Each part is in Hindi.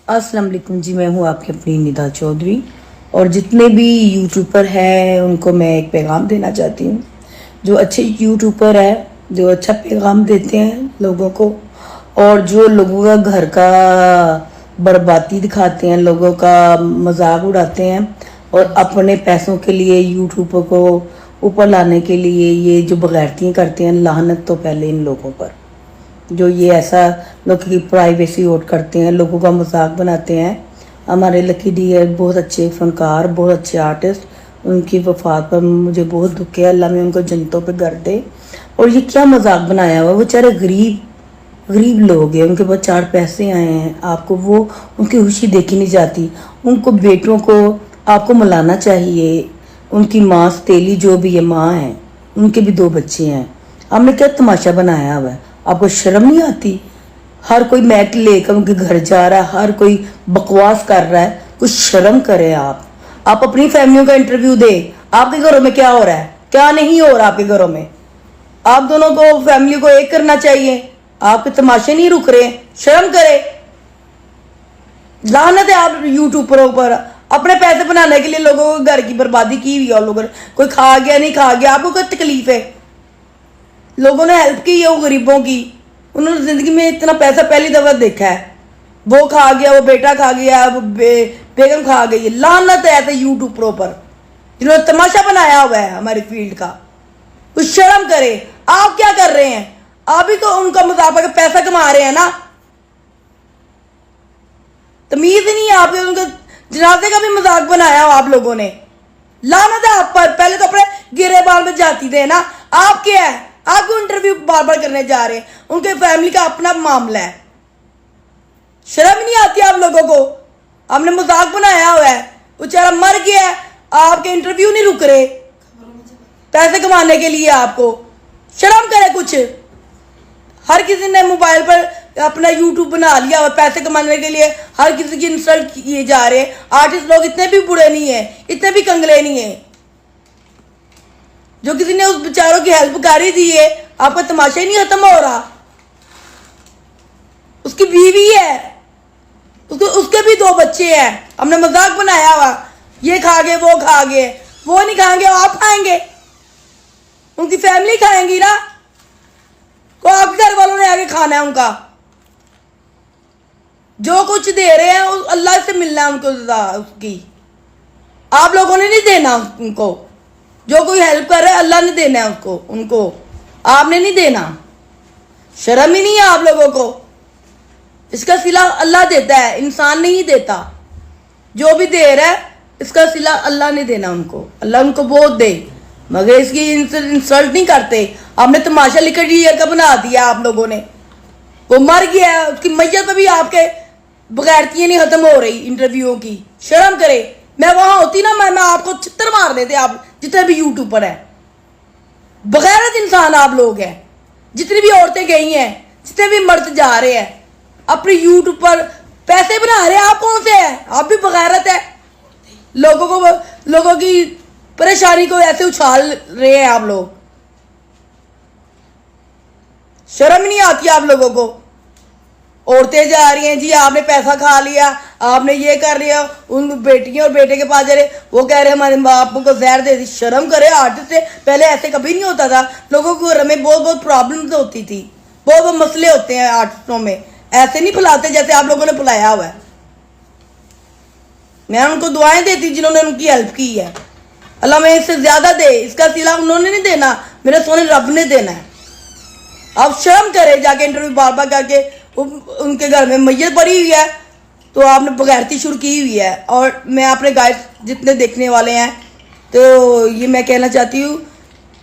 अस्सलाम वालेकुम जी। मैं हूँ आपकी अपनी निदा चौधरी और जितने भी यूट्यूबर हैं उनको मैं एक पैगाम देना चाहती हूँ। जो अच्छे यूट्यूबर है, जो अच्छा पैगाम देते हैं लोगों को, और जो लोगों का घर का बर्बादी दिखाते हैं, लोगों का मजाक उड़ाते हैं और अपने पैसों के लिए यूट्यूब को ऊपर लाने के लिए ये जो बगैरतियाँ करते हैं, लानत तो पहले इन लोगों पर। जो ये ऐसा लोगों की प्राइवेसी होट करते हैं, लोगों का मजाक बनाते हैं। हमारे लकी डी है बहुत अच्छे फनकार, बहुत अच्छे आर्टिस्ट, उनकी वफात पर मुझे बहुत दुख है। अल्लाह में उनको जन्नतों पे कर दे। और ये क्या मजाक बनाया हुआ, वो बेचारे गरीब गरीब लोग हैं, उनके पास 4 पैसे आए हैं, आपको वो उनकी खुशी देखी नहीं जाती। उनको बेटों को आपको मिलाना चाहिए। उनकी माँ सतेली जो भी है माँ है, उनके भी 2 बच्चे हैं। आपने क्या तमाशा बनाया हुआ है? आपको शर्म नहीं आती? हर कोई मैट लेकर उनके घर जा रहा है, हर कोई बकवास कर रहा है। कुछ शर्म करें आप अपनी फैमिलियों का इंटरव्यू दे। आपके घरों में क्या हो रहा है, क्या नहीं हो रहा आपके घरों में? आप दोनों को फैमिली को एक करना चाहिए। आपके तमाशे नहीं रुक रहे, शर्म करे। लानत है आप यूट्यूबरों पर। अपने पैसे बनाने के लिए लोगों को घर की बर्बादी की हुई है। लोगों कोई खा गया नहीं खा गया, आपको क्या तकलीफ है? लोगों ने हेल्प की है वो गरीबों की। उन्होंने जिंदगी में इतना पैसा पहली दफा देखा है। वो खा गया, वो बेटा खा गया, वो बेगम खा गई। लानत है ऐसे यूट्यूबरों पर जिन्होंने तमाशा बनाया हुआ है हमारी फील्ड का। कुछ शर्म करे। आप क्या कर रहे हैं? आप ही तो उनका मजाक करके पैसा कमा रहे हैं ना। तमीज नहीं है आपके। उनके जनाजे का भी मजाक बनाया हो आप लोगों ने। लानत है आप पर। पहले तो अपने गिरे बाल में जाती थे ना। आप क्या है? आपको इंटरव्यू बार बार करने जा रहे हैं। उनके फैमिली का अपना मामला है। शर्म नहीं आती आप लोगों को? आपने मजाक बनाया हुआ है, बेचारा मर गया है, आपके इंटरव्यू नहीं रुक रहे पैसे कमाने के लिए। आपको शर्म करे कुछ। हर किसी ने मोबाइल पर अपना यूट्यूब बना लिया और पैसे कमाने के लिए हर किसी की इंसल्ट किए जा रहे हैं। आर्टिस्ट लोग इतने भी बुरे नहीं है, इतने भी कंगले नहीं है। जो किसी ने उस बेचारों की हेल्प कर ही दी है, आपका तमाशा ही नहीं खत्म हो रहा। उसकी बीवी है, उसके भी 2 बच्चे हैं। हमने मजाक बनाया हुआ, ये खा गए वो खा गए। वो नहीं खाएंगे, आप खाएंगे, उनकी फैमिली खाएंगी ना। तो आपके घर वालों ने आगे खाना है उनका। जो कुछ दे रहे हैं अल्लाह से मिलना है उनको उसकी। आप लोगों ने नहीं देना उनको। जो कोई हेल्प कर रहा है अल्लाह ने देना है उसको, उनको आपने नहीं देना। शर्म ही नहीं है आप लोगों को। इसका सिला अल्लाह देता है, इंसान नहीं देता। जो भी दे रहा है इसका सिला अल्लाह ने देना उनको। अल्लाह उनको बहुत दे, मगर इसकी इंसल्ट नहीं करते। आपने तमाशा लिखकर ईयर का बना दिया आप लोगों ने। वो मर गया है, उसकी मैयत पे भी आपके बगैरतियां नहीं खत्म हो रही इंटरव्यूओं की। शर्म करे। मैं वहां होती ना, मैं आपको चित्तर मार देते। आप जितने भी यूट्यूबर है, बगैरत इंसान आप लोग हैं। जितनी भी औरतें गई हैं, जितने भी मर्द जा रहे हैं अपने यूट्यूब पर पैसे बना रहे हैं, आप कौन से हैं? आप भी बगैरत है। लोगों की परेशानी को ऐसे उछाल रहे हैं आप लोग। शर्म नहीं आती आप लोगों को? औरतें जा रही हैं जी, आपने पैसा खा लिया, आपने ये कर लिया। उन बेटियों और बेटे के पास जा रहे, वो कह रहे हमारे बाप को जहर दे दी। शर्म करे। आर्टिस्ट से पहले ऐसे कभी नहीं होता था। लोगों को घर में बहुत प्रॉब्लम्स होती थी, बहुत मसले होते हैं आर्टिस्टों में। ऐसे नहीं फैलाते जैसे आप लोगों ने फैलाया हुआ है। मैं उनको दुआएं देती जिन्होंने उनकी हेल्प की है। अल्लाह में इससे ज्यादा दे। इसका सिला उन्होंने नहीं देना, मेरे सोने रब ने देना है। आप शर्म करे जाके इंटरव्यू बार बार करके। उनके घर में मैयत पड़ी हुई है तो आपने बगैरती शुरू की हुई है। और मैं अपने गाइस जितने देखने वाले हैं तो ये मैं कहना चाहती हूँ,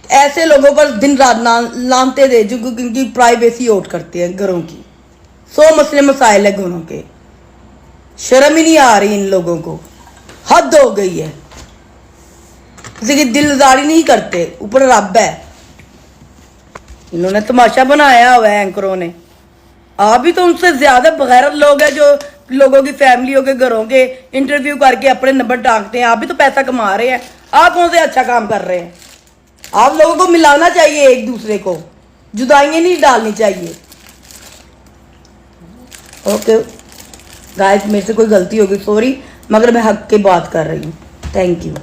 ऐसे लोगों पर दिन रात लानते दे जो इनकी प्राइवेसी आउट करते हैं घरों की। 100 मसले मसाइल है घरों के। शर्म ही नहीं आ रही इन लोगों को। हद हो गई है। किसी की दिलदारी नहीं करते, ऊपर रब है। इन्होंने तमाशा बनाया हुआ है एंकरों ने। आप भी तो उनसे ज्यादा बगैरत लोग हैं जो लोगों की फैमिलियों के घरों के इंटरव्यू करके अपने नंबर टांगते हैं। आप भी तो पैसा कमा रहे हैं। आप कौन से अच्छा काम कर रहे हैं? आप लोगों को मिलाना चाहिए, एक दूसरे को जुदाइयां नहीं डालनी चाहिए। ओके। गाइस मेरे से कोई गलती होगी सॉरी, मगर मैं हक की बात कर रही हूँ। Thank you.